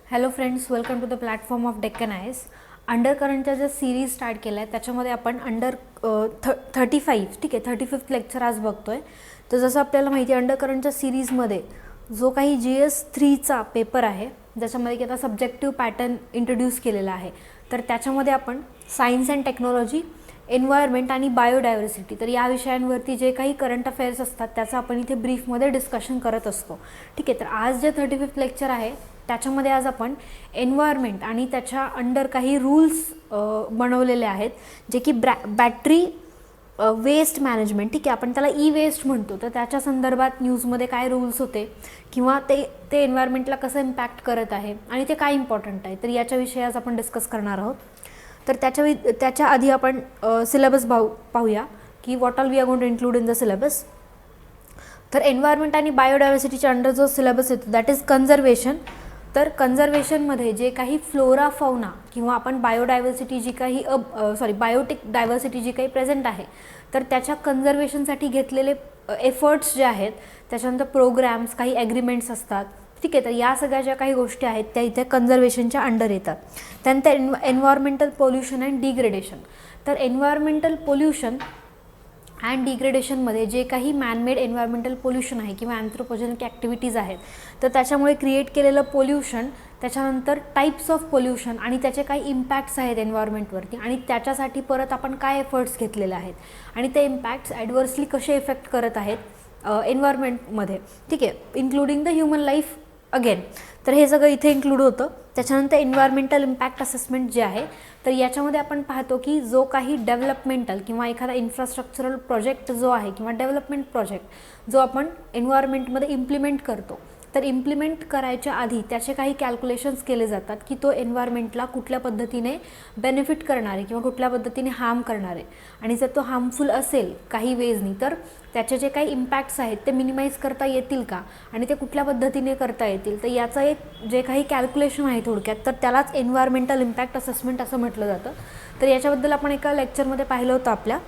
Hello friends, welcome to the platform of Deccan IAS. Under करंटच्या ज्या series start केल्या आहे त्याच्यामध्ये आपण 35 ठीक आहे 35th लेक्चर आज बघतो आहे. तर जसं आपल्याला माहिती आहे अंडर करंटच्या सिरीजमध्ये जो काही GS3चा पेपर आहे ज्याच्यामध्ये की आता सब्जेक्टिव्ह पॅटर्न इंट्रोड्यूस केलेला आहे, तर त्याच्यामध्ये आपण सायन्स अँड टेक्नॉलॉजी, एन्व्हायरमेंट आणि बायोडायव्हर्सिटी तर या विषयांवरती जे काही करंट अफेअर्स असतात त्याचं आपण इथे ब्रीफमध्ये डिस्कशन करत असतो. ठीक आहे, तर आज जे 35th लेक्चर आहे त्याच्यामध्ये आज आपण एन्व्हायरमेंट आणि त्याच्या अंडर काही रूल्स बनवलेले आहेत जे की बॅटरी वेस्ट मॅनेजमेंट, ठीक आहे आपण त्याला वेस्ट म्हणतो. तर त्याच्या संदर्भात न्यूजमध्ये काय रूल्स होते किंवा ते एन्व्हायरमेंटला कसं इम्पॅक्ट करत आहे आणि ते काय इम्पॉर्टंट आहे, तर याच्याविषयी आज आपण डिस्कस करणार आहोत. तर त्याच्या आधी आपण सिलेबस पाहूया की what all we are going to include in the syllabus. तर एन्व्हायरमेंट आणि बायोडायव्हर्सिटीच्या अंडर जो सिलेबस येतो दॅट इज कन्झर्वेशन. तर कन्झर्वेशनमध्ये जे काही फ्लोरा फौना किंवा आपण बायोडायव्हर्सिटी जी काही बायोटिक डायव्हर्सिटी जी काही प्रेझेंट आहे तर त्याच्या कन्झर्वेशनसाठी घेतलेले एफर्ट्स जे आहेत, त्याच्यानंतर प्रोग्रॅम्स, काही ॲग्रीमेंट्स असतात, ठीक आहे. तर या सगळ्या ज्या काही गोष्टी आहेत त्या इथे कन्झर्वेशनच्या अंडर येतात. त्यानंतर एन्व्हायरमेंटल पोल्युशन अँड डिग्रेडेशन. तर एन्व्हायरमेंटल पोल्युशन अँड डिग्रेडेशनमध्ये जे काही मॅनमेड एन्व्हायरमेंटल पोल्युशन आहे किंवा अँथ्रोपोजेनिक ॲक्टिव्हिटीज आहेत तर त्याच्यामुळे क्रिएट केलेलं पोल्युशन, त्याच्यानंतर टाईप्स ऑफ पोल्युशन आणि त्याचे काही इम्पॅक्ट्स आहेत एन्व्हायरमेंटवरती आणि त्याच्यासाठी परत आपण काय एफर्ट्स घेतलेले आहेत आणि ते इम्पॅक्ट्स ॲडव्हर्सली कसे इफेक्ट करत आहेत एन्व्हायरमेंटमध्ये, ठीक आहे, including the human life again. तर हे सगळं इथे इन्क्लूड होतं. त्याच्यानंतर एन्व्हायरमेंटल इम्पॅक्ट असेसमेंट जे आहे तर याच्यामध्ये आपण पाहतो की जो काही डेव्हलपमेंटल किंवा एखादा इन्फ्रास्ट्रक्चरल प्रोजेक्ट जो आहे किंवा डेव्हलपमेंट प्रोजेक्ट जो आपण एन्व्हायरमेंटमध्ये इम्प्लिमेंट करतो तर इम्प्लिमेंट करायच्या आधी त्याचे काही कॅल्क्युलेशन्स केले जातात की तो एन्व्हायरमेंटला कुठल्या पद्धतीने बेनिफिट करणार आहे किंवा कुठल्या पद्धतीने हार्म करणार आहे आणि जर तो हार्मफुल असेल काही वेजनी तर त्याचे जे काही इम्पॅक्ट्स आहेत ते मिनिमाइज करता येतील का आणि ते कुठल्या पद्धतीने करता येतील, तर याचं एक जे काही कॅल्क्युलेशन आहे थोडक्यात तर त्यालाच एन्व्हायरमेंटल इम्पॅक्ट असेसमेंट असं म्हटलं जातं. तर याच्याबद्दल आपण एका लेक्चरमध्ये पाहिलं होतं आपल्या.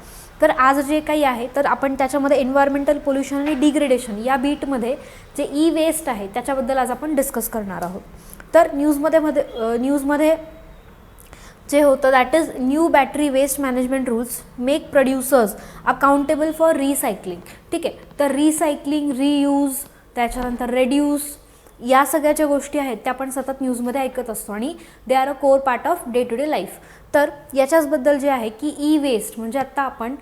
तर आज जे काही आहे तर आपण त्याच्यामध्ये एन्व्हायरमेंटल पोल्युशन आणि डिग्रेडेशन या बीटमध्ये जे वेस्ट आहे त्याच्याबद्दल आज आपण डिस्कस करणार आहोत. तर न्यूजमध्ये जे होतं that is new battery waste management rules make producers accountable for recycling. ठीक आहे, तर रिसायकलिंग, रियूज, त्याच्यानंतर रेड्यूस या सगळ्या ज्या गोष्टी आहेत त्या आपण सतत न्यूजमध्ये ऐकत असतो आणि they are a core part of day to day life. तर याच्याचबद्दल जे आहे की वेस्ट म्हणजे आत्ता आपण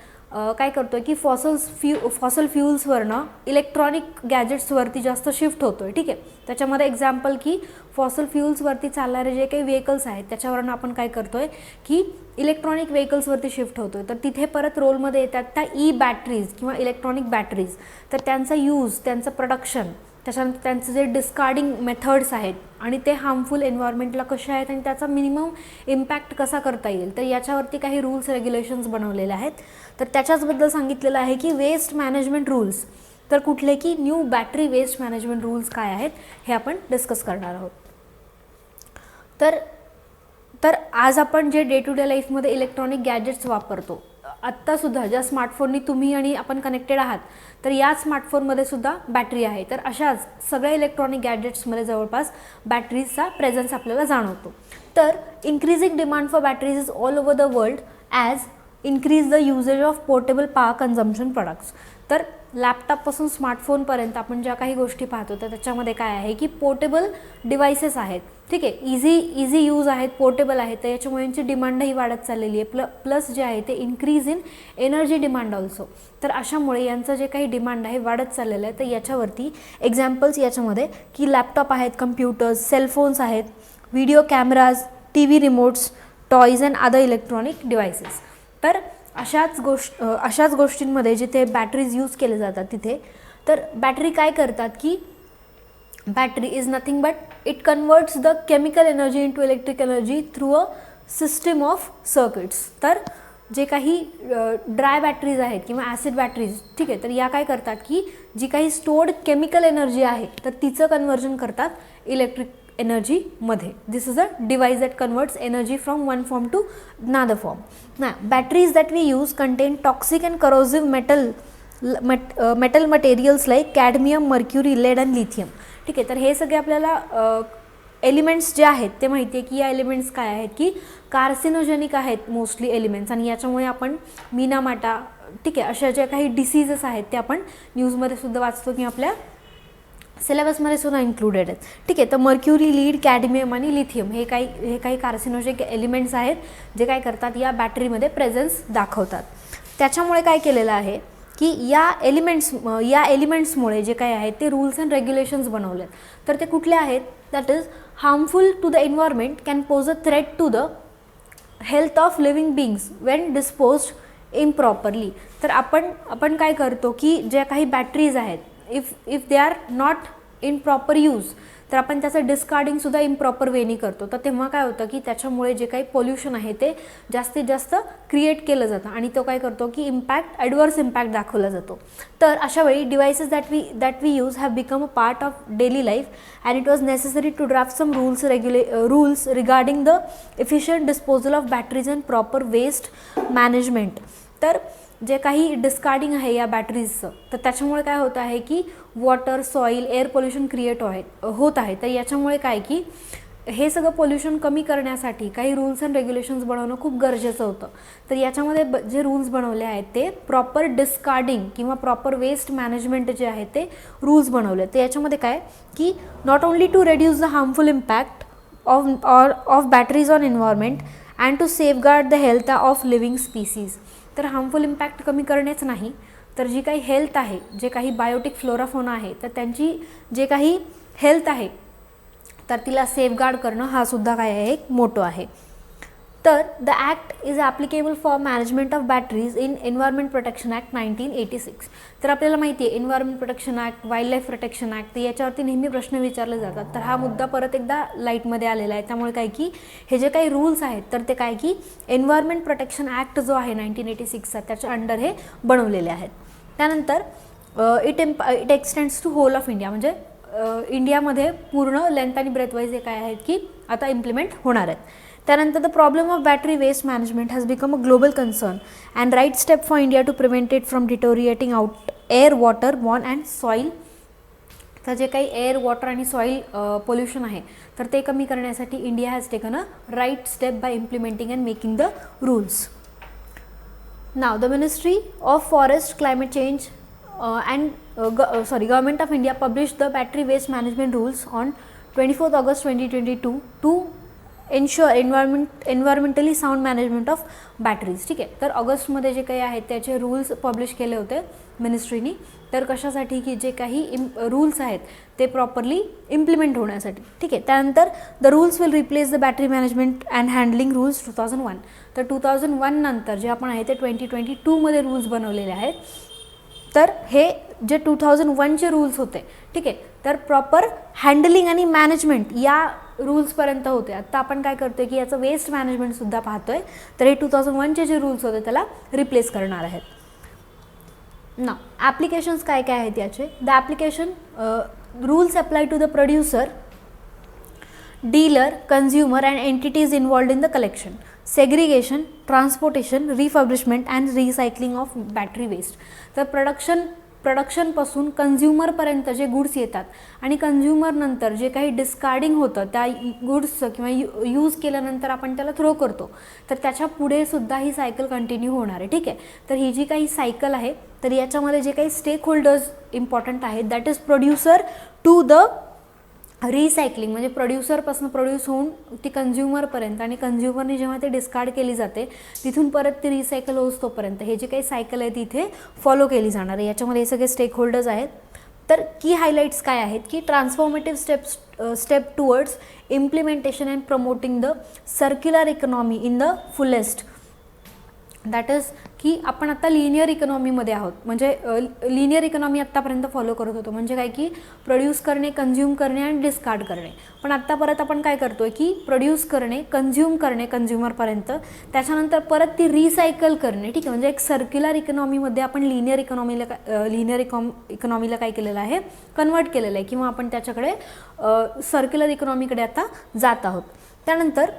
काय करतो आहे की फॉसल फ्युल्सवरनं इलेक्ट्रॉनिक गॅजेट्सवरती जास्त शिफ्ट होतो आहे, ठीक आहे. त्याच्यामध्ये एक्झाम्पल की फॉसल फ्युल्सवरती चालणारे जे काही व्हेकल्स आहेत त्याच्यावरनं आपण काय करतो आहे की इलेक्ट्रॉनिक व्हेकल्सवरती शिफ्ट होतो आहे. तर तिथे परत रोलमध्ये येतात त्या बॅटरीज किंवा इलेक्ट्रॉनिक बॅटरीज. तर त्यांचा यूज, त्यांचं प्रोडक्शन, त्याच्यानंतर त्यांचे जे डिस्कार्डिंग मेथड्स आहेत आणि ते हार्मफुल एन्व्हायरमेंटला कसे आहेत आणि त्याचा मिनिमम इम्पॅक्ट कसा करता येईल तर याच्यावरती काही रूल्स रेग्युलेशन्स बनवलेले आहेत. तर त्याच्याचबद्दल सांगितलेलं आहे की वेस्ट मॅनेजमेंट रूल्स, तर कुठले की new battery waste management rules काय आहेत हे आपण डिस्कस करणार आहोत. तर आज आपण जे डे टू डे लाईफमध्ये इलेक्ट्रॉनिक गॅजेट्स वापरतो, आत्तासुद्धा ज्या स्मार्टफोननी तुम्ही आणि आपण कनेक्टेड आहात तर या स्मार्टफोनमध्ये सुद्धा बॅटरी आहे. तर अशाच सगळ्या इलेक्ट्रॉनिक गॅजेट्समध्ये जवळपास बॅटरीजचा प्रेझेन्स आपल्याला जाणवतो. तर increasing demand for batteries is all over the world as increase the usages of portable power consumption products. तर लॅपटॉपपासून स्मार्टफोनपर्यंत आपण ज्या काही गोष्टी पाहतो तर त्याच्यामध्ये काय आहे की पोर्टेबल डिव्हायसेस आहेत, ठीक आहे, इझी यूज आहेत, पोर्टेबल आहेत, तर याच्यामुळे यांची डिमांडही वाढत चाललेली आहे. प्लस जे आहे ते increase in energy demand also. तर अशामुळे यांचं जे काही डिमांड आहे वाढत चाललेलं आहे. तर याच्यावरती एक्झाम्पल्स याच्यामध्ये की लॅपटॉप आहेत, कम्प्युटर्स, सेलफोन्स आहेत, video cameras, TV remotes, toys and other electronic devices. तर अशाच गोष्टींमध्ये जिथे बॅटरीज यूज केले जातात तिथे तर बॅटरी काय करतात की battery is nothing but it converts the chemical energy into electric energy through a system of circuits. तर जे काही ड्राय बॅटरीज आहेत किंवा ॲसिड बॅटरीज, ठीक आहे, तर या काय करतात की जी काही स्टोर्ड केमिकल एनर्जी आहे तर तिचं कन्वर्जन करतात इलेक्ट्रिक एनर्जीमध्ये. This is a device that converts energy from one form to another form. ना batteries that we use contain toxic and corrosive metal materials like cadmium, mercury, lead and lithium. ठीक आहे, तर हे सगळे आपल्याला elements जे आहेत ते माहिती आहे की या एलिमेंट्स काय आहेत की कार्सिनोजेनिक आहेत मोस्टली एलिमेंट्स, आणि याच्यामुळे आपण मिनामाटा, ठीक आहे, अशा ज्या काही डिसीजेस आहेत ते आपण न्यूजमध्ये सुद्धा वाचतो किंवा आपल्या सिलेबसमध्ये सुद्धा इन्क्लुडेड आहेत. ठीक आहे, तर मर्क्युरी, लीड, कॅडमियम आणि लिथियम हे काही कार्सिनोजेनिक एलिमेंट्स आहेत जे काय करतात या बॅटरीमध्ये प्रेझेन्स दाखवतात. त्याच्यामुळे काय केलेलं आहे की या एलिमेंट्समुळे जे काय आहेत ते रूल्स अँड रेग्युलेशन्स बनवलेत. तर ते कुठले आहेत? That is harmful to the environment, can pose a threat to the health of living beings when disposed improperly. तर आपण काय करतो की ज्या काही बॅटरीज आहेत, if they are not in proper use, तर आपण त्याचं डिस्कार्डिंगसुद्धा इम्प्रॉपर वेनी करतो. तर तेव्हा काय होतं की त्याच्यामुळे जे काही पोल्युशन आहे ते जास्तीत जास्त क्रिएट केलं जातं आणि तो काय करतो की ॲडवर्स इम्पॅक्ट दाखवला जातो. तर अशा वेळी devices that we use have become a part of daily life and it was necessary to draft some rules regarding the efficient disposal of batteries and proper waste management. तर जे काही discarding आहे या बॅटरीजचं, तर त्याच्यामुळे काय होत आहे की water, soil, air pollution create होत आहे. तर याच्यामुळे काय की हे सगळं पोल्युशन कमी करण्यासाठी काही रूल्स अँड रेग्युलेशन्स बनवणं खूप गरजेचं होतं. तर याच्यामध्ये जे रूल्स बनवले आहेत ते प्रॉपर डिस्कार्डिंग किंवा प्रॉपर वेस्ट मॅनेजमेंट जे आहे ते रूल्स बनवले. तर याच्यामध्ये काय की not only to reduce the harmful impact of batteries on environment and to safeguard the health of living species. तर हार्मफुल इम्पॅक्ट कमी करणेच नाही, तर जी काही हेल्थ आहे, जे काही बायोटिक फ्लोराफोना आहे, तर त्यांची जे काही हेल्थ आहे तर तिला सेफगार्ड करणं हा सुद्धा काय आहे, एक मोटो आहे. तर the act is applicable for management of batteries in environment protection act 1986. तर आपल्याला माहिती आहे environment protection act, wild life protection act, याच्यावरती नेहमी प्रश्न विचारले जातात. तर हा मुद्दा परत एकदा लाईटमध्ये आलेला आहे. त्यामुळे काय की हे जे काही रूल्स आहेत तर ते काय की एन्व्हायरमेंट प्रोटेक्शन ॲक्ट जो आहे 1986चा त्याच्या अंडर हे बनवलेले आहेत. त्यानंतर it extends to whole of India, म्हणजे इंडियामध्ये पूर्ण लेंथ आणि ब्रेथवाईज हे काय आहेत की आता इम्प्लिमेंट होणार आहेत. त्यानंतर the problem of battery waste management has become a global concern and right step for India to prevent it from deteriorating our air, water, born and soil. तर जे काही एअर, वॉटर आणि सॉईल पोल्युशन आहे तर ते कमी करण्यासाठी India has taken a right step by implementing and making the rules. नाव the ministry of forest, climate change Government of India published the battery waste management rules on 24th August 2022 to ensure environmentally sound management of batteries. ठीक आहे, तर ऑगस्टमध्ये जे काही आहेत त्याचे rules publish केले होते मिनिस्ट्रीनी. तर कशासाठी की जे काही रूल्स आहेत ते प्रॉपरली इम्प्लिमेंट होण्यासाठी. ठीक आहे, त्यानंतर the rules will replace the battery management and handling rules 2001. तर 2001 नंतर जे आपण आहे ते 2022मध्ये रूल्स बनवलेले आहेत. तर हे जे 2001चे रूल्स होते, ठीक आहे, तर प्रॉपर हँडलिंग आणि मॅनेजमेंट या रूल्सपर्यंत होते. आत्ता आपण काय करतो आहे की याचं वेस्ट मॅनेजमेंटसुद्धा पाहतो आहे. तर हे 2001चे जे रूल्स होते त्याला रिप्लेस करणार आहेत. ना ॲप्लिकेशन्स काय काय आहेत याचे? The application rules apply to the producer, dealer, consumer and entities involved in the collection, segregation, transportation, refurbishment and recycling of battery waste. तर प्रोडक्शनपासून कन्झ्युमरपर्यंत जे गुड्स येतात आणि कन्झ्युमरनंतर जे काही डिस्कार्डिंग होतं त्या गुड्सचं किंवा यूज केल्यानंतर आपण त्याला थ्रो करतो, तर त्याच्या पुढे सुद्धा ही सायकल कंटिन्यू होणार आहे. ठीक आहे, तर ही जी काही सायकल आहे तर याच्यामध्ये जे काही स्टेक होल्डर्स इम्पॉर्टंट आहेत that is producer to the recycling, म्हणजे प्रोड्युसरपासून प्रोड्यूस होऊन ती कन्झ्युमरपर्यंत आणि कन्झ्युमरने जेव्हा ते डिस्कार्ड केली जाते तिथून परत ती रिसायकल होस तोपर्यंत हे जे काही सायकल आहे ती इथे फॉलो केली जाणार आहे. याच्यामध्ये हे सगळे स्टेक होल्डर्स आहेत. तर की हायलाईट्स काय आहेत की transformative step towards implementation and promoting the circular economy in the fullest. That is की आपण आता लिनियर इकॉनॉमीमध्ये आहोत, म्हणजे लिनियर इकॉनॉमी आत्तापर्यंत फॉलो करत होतो, म्हणजे काय की प्रोड्यूस करणे, कन्झ्युम करणे आणि डिस्कार्ड करणे. पण आत्ता परत आपण काय करतो आहे की प्रोड्यूस करणे, कन्झ्युम करणे कन्झ्युमरपर्यंत, त्याच्यानंतर परत ती रिसायकल करणे. ठीक आहे, म्हणजे एक सर्क्युलर इकॉनॉमीमध्ये आपण लिनियर इकॉनॉमीला काय केलेलं आहे, कन्वर्ट केलेलं आहे किंवा आपण त्याच्याकडे सर्क्युलर इकॉनॉमीकडे आता जात आहोत. त्यानंतर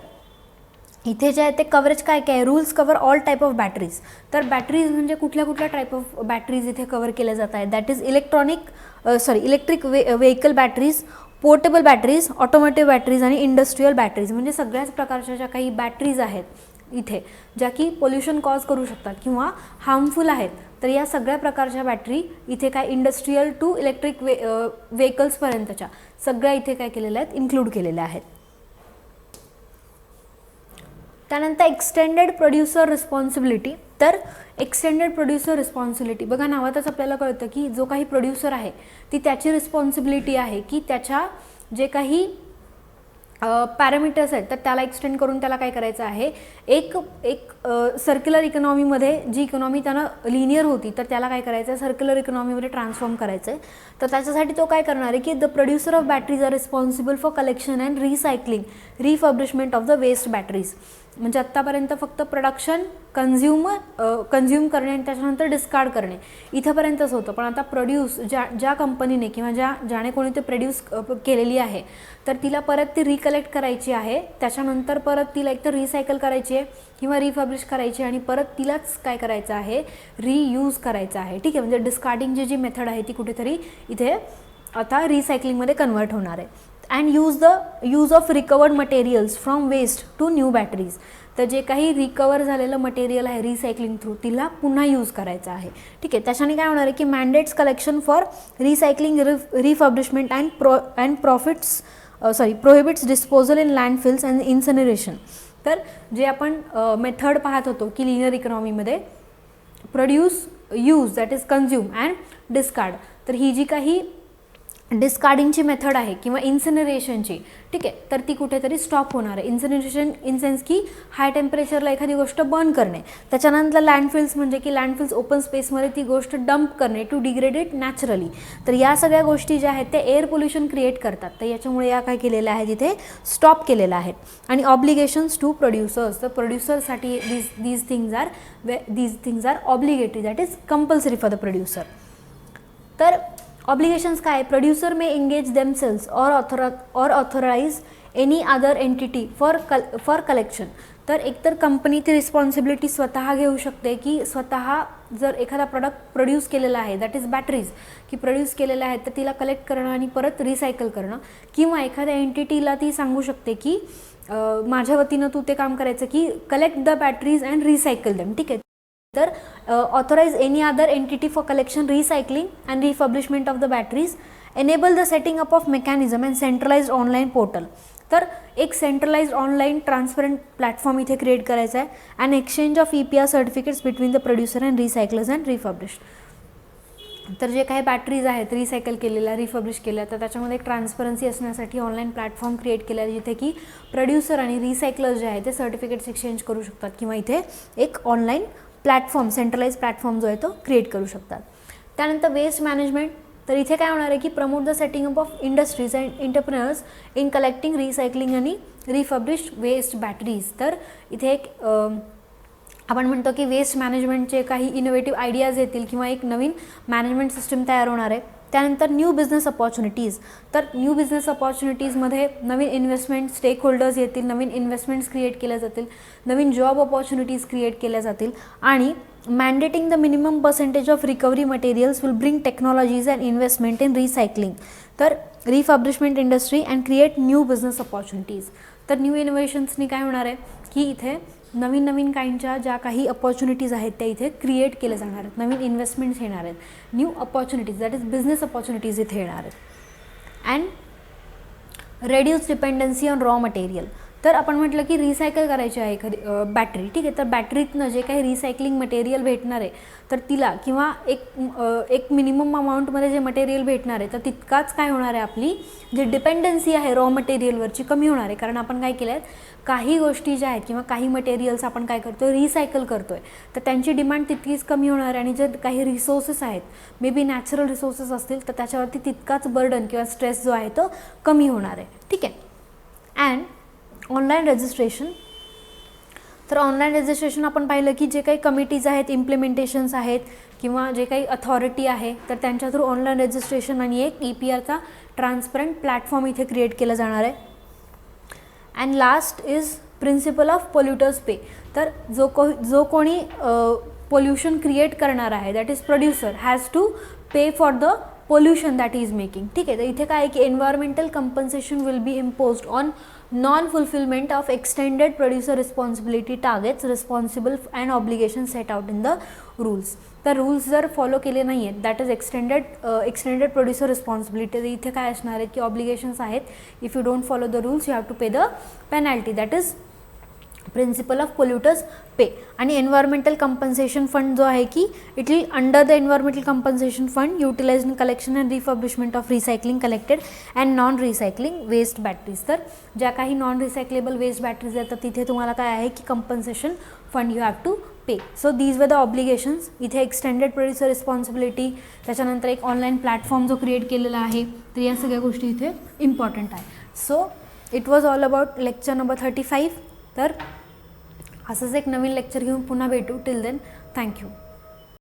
इथे जे आहे ते कव्हरेज काय काय, rules cover all type of batteries. तर बॅटरीज म्हणजे कुठल्या कुठल्या टाईप ऑफ बॅटरीज इथे कव्हर केल्या जात आहेत. That is electric vehicle batteries, portable batteries, automotive batteries आणि इंडस्ट्रीयल बॅटरीज, म्हणजे सगळ्याच प्रकारच्या ज्या काही बॅटरीज आहेत इथे ज्या की पोल्युशन कॉज करू शकतात किंवा हार्मफुल आहेत, तर या सगळ्या प्रकारच्या बॅटरी इथे काय इंडस्ट्रीयल टू इलेक्ट्रिक व्हेकल्सपर्यंतच्या सगळ्या इथे काय केलेल्या आहेत, इन्क्लूड केलेल्या आहेत. त्यानंतर एक्सटेंडेड प्रोड्युसर रिस्पॉन्सिबिलिटी. तर एक्सटेंडेड प्रोड्युसर रिस्पॉन्सिबिलिटी बघा, नावातच आपल्याला कळतं की जो काही प्रोड्युसर आहे ती त्याची रिस्पॉन्सिबिलिटी आहे की त्याच्या जे काही पॅरामीटर्स आहेत तर त्याला एक्सटेंड करून त्याला काय करायचं आहे, एक एक सर्क्युलर इकॉनॉमीमध्ये जी इकॉनॉमी त्यानं लिनियर होती तर त्याला काय करायचं आहे, सर्क्युलर इकॉनॉमीमध्ये ट्रान्सफॉर्म करायचं आहे. तर त्याच्यासाठी तो काय करणार आहे की the producer of batteries are responsible for collection and recycling refurbishment of the waste batteries. म्हणजे आत्तापर्यंत फक्त प्रोडक्शन, कन्झ्युम करणे आणि त्याच्यानंतर डिस्कार्ड करणे इथंपर्यंतच होतं, पण आता प्रोड्यूस ज्या कंपनीने किंवा ज्याने कोणी ते प्रोड्यूस केलेली आहे तर तिला परत ती रिकलेक्ट करायची आहे, त्याच्यानंतर परत तिला एकतर रिसायकल करायची आहे किंवा रिफर्बिश करायची आणि परत तिलाच काय करायचं आहे, रियूज करायचं आहे. ठीक आहे, म्हणजे डिस्कार्डिंगची जी मेथड आहे ती कुठेतरी इथे आता रिसायकलिंगमध्ये कन्वर्ट होणार आहे. And use of recovered materials from waste to new batteries. तर जे काही रिकवर झालेलं मटेरियल आहे रिसायकलिंग थ्रू तिला पुन्हा यूज करायचं आहे. ठीक आहे, त्याच्याने काय होणार आहे की mandates collection for recycling refurbishment and prohibits disposal in landfills and incineration. तर जे आपण मेथड पाहत होतो की लिनियर इकॉनॉमीमध्ये produce, use that is consume and discard, तर ही जी काही डिस्कार्डिंगची मेथड आहे किंवा इन्सिनरेशनची, ठीक आहे, तर ती कुठेतरी स्टॉप होणार आहे. इन्सिनरेशन इन सेन्स की हाय टेम्परेचरला एखादी गोष्ट बर्न करणे. त्याच्यानंतर लँडफिल्स म्हणजे की लँडफिल्स ओपन स्पेसमध्ये ती गोष्ट डंप करणे टू डिग्रेड इट नॅचरली. तर या सगळ्या गोष्टी ज्या आहेत त्या एअर पोल्युशन क्रिएट करतात, तर याच्यामुळे या काय केलेल्या आहेत इथे स्टॉप केलेल्या आहेत. आणि ऑब्लिगेशन्स टू प्रोड्युसर्स, तर प्रोड्युसरसाठी these things are obligatory, that is compulsory for the producer. तर ऑब्लिगेशन्स काय, producer may engage themselves or authorise any other entity for collection. तर एकतर कंपनी ती रिस्पॉन्सिबिलिटी स्वतः घेऊ शकते की स्वतः जर एखादा प्रोडक्ट प्रोड्यूस केलेला आहे, दॅट इज बॅटरीज की प्रोड्यूस केलेल्या आहेत तर तिला कलेक्ट करणं आणि परत रिसायकल करणं, किंवा एखाद्या एंटिटीला ती सांगू शकते की माझ्या वतीनं तू ते काम करायचं की collect the batteries and recycle them. ठीक आहे, तर authorise any other entity for collection, recycling and refurbishment of the batteries, enable the setting up of mechanism and centralised online portal. तर एक सेंट्रलाइज्ड ऑनलाईन ट्रान्सपरंट प्लॅटफॉर्म इथे create करायचा आहे. And exchange of EPR certificates between the producer and recyclers and refurbished. तर जे काही batteries आहेत recycle केलेल्या, रिफर्बिश केल्या, तर त्याच्यामध्ये एक ट्रान्सपरन्सी असण्यासाठी ऑनलाईन प्लॅटफॉर्म क्रिएट केला आहे जिथे की प्रोड्युसर आणि रिसायकलर्स जे आहेत ते सर्टिफिकेट्स एक्सचेंज करू शकतात किंवा इथे एक ऑनलाईन प्लॅटफॉर्म, सेंट्रलाइज प्लॅटफॉर्म जो आहे तो क्रिएट करू शकतात. त्यानंतर वेस्ट मॅनेजमेंट. तर इथे काय होणार आहे की promote the setting up of industries and entrepreneurs in collecting, recycling आणि रिफर्बिश्ड वेस्ट बॅटरीज. तर इथे एक आपण म्हणतो की वेस्ट मॅनेजमेंटचे काही इनोव्हेटिव्ह आयडियाज येतील किंवा एक नवीन मॅनेजमेंट सिस्टम तयार होणार आहे. त्यानंतर न्यू बिझनेस अपॉर्च्युनिटीज. तर न्यू बिझनेस अपॉर्च्युनिटीजमध्ये नवीन इन्व्हेस्टमेंट स्टेक होल्डर्स येतील, नवीन इन्व्हेस्टमेंट्स क्रिएट केल्या जातील, नवीन जॉब अपॉर्च्युनिटीज क्रिएट केल्या जातील. आणि mandating the minimum percentage of recovery materials will bring technologies and investment in recycling, तर refurbishment industry and create new business opportunities. तर new इनोव्हेशन्सनी काय होणार आहे की इथे नवीन नवीन काहींच्या ज्या काही अपॉर्च्युनिटीज आहेत त्या इथे क्रिएट केल्या जाणार आहेत, नवीन इन्व्हेस्टमेंट्स येणार आहेत, new opportunities that is business opportunities इथे येणार आहेत. And reduce dependency on raw material. तर आपण म्हटलं की रिसायकल करायची आहे एखादी बॅटरी, ठीक आहे, तर बॅटरीतनं जे काही रिसायकलिंग मटेरियल भेटणार आहे तर तिला किंवा एक मिनिमम अमाऊंटमध्ये जे मटेरियल भेटणार आहे तर तितकाच काय होणार आहे, आपली जी डिपेंडन्सी आहे रॉ मटेरियलवरची कमी होणार आहे. कारण आपण काय केलं आहे, काही गोष्टी ज्या आहेत किंवा काही मटेरियल्स आपण काय करतो आहे, रिसायकल करतो आहे, तर त्यांची डिमांड तितकीच कमी होणार आहे. आणि जे काही रिसोर्सेस आहेत, मे बी नॅचरल रिसोर्सेस असतील, तर त्याच्यावरती तितकाच बर्डन किंवा स्ट्रेस जो आहे तो कमी होणार आहे. ठीक आहे. And online registration. तर ऑनलाईन रजिस्ट्रेशन आपण पाहिलं की जे काही कमिटीज आहेत, इम्प्लिमेंटेशन्स आहेत किंवा जे काही अथॉरिटी आहे तर त्यांच्या थ्रू ऑनलाईन रजिस्ट्रेशन आणि एक EPRचा ट्रान्सपरंट प्लॅटफॉर्म इथे क्रिएट केला जाणार आहे. And last is principle of polluters pay. तर जो कोणी पोल्युशन क्रिएट करणार आहे, that is producer, has to pay for the pollution that is making. ठीक आहे, तर इथे काय आहे की environmental compensation will be imposed on non fulfilment of extended producer responsibility targets responsible and obligation set out in the rules. तर rules जर follow केले नाही आहेत, that is extended producer responsibility, तर इथे काय असणार आहे की ऑब्लिगेशन्स आहेत. If you don't follow the rules you have to pay the penalty, that is principle of polluters pay. आणि एन्व्हायरमेंटल कंपन्सेशन फंड जो आहे की it will under the environmental compensation fund utilise in collection and refurbishment of recycling collected and non recycling waste batteries. तर ज्या काही non recyclable waste batteries येतात तिथे तुम्हाला काय आहे की compensation fund you have to pay. So these were the obligations. इथे एक्सटेंडेड प्रोड्युसर रिस्पॉन्सिबिलिटी, त्याच्यानंतर एक ऑनलाईन प्लॅटफॉर्म जो क्रिएट केलेला आहे, तर या सगळ्या गोष्टी इथे इम्पॉर्टंट आहे. So it was all about lecture number 35. तर असंच एक नवीन लेक्चर घेऊन पुन्हा भेटू. Till then thank you.